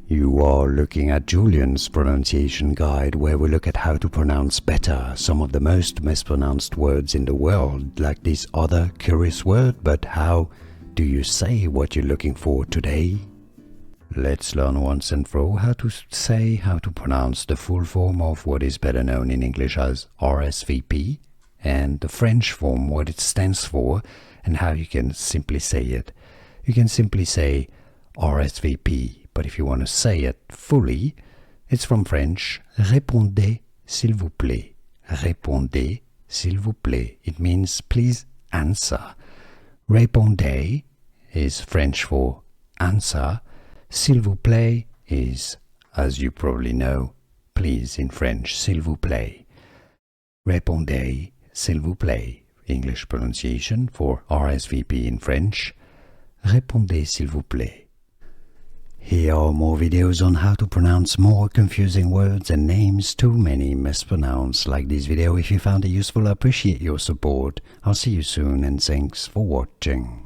You are looking at Julian's pronunciation guide, where we look at how to pronounce better some of the most mispronounced words in the world, like this other curious word. But how do you say what you're looking for today? Let's learn once and for all how to pronounce the full form of what is better known in English as RSVP, and the French form, what it stands for, and how you can simply say it. You can simply say RSVP, but if you want to say it fully, it's from French, Répondez s'il vous plaît. Répondez s'il vous plaît. It means please answer. Répondez is French for answer. S'il vous plaît is, as you probably know, please in French, s'il vous plaît. Répondez s'il vous plaît, English pronunciation for RSVP in French. Répondez s'il vous plaît. Here are more videos on how to pronounce more confusing words and names too many mispronounced. Like this video if you found it useful. I appreciate your support. I'll see you soon and thanks for watching.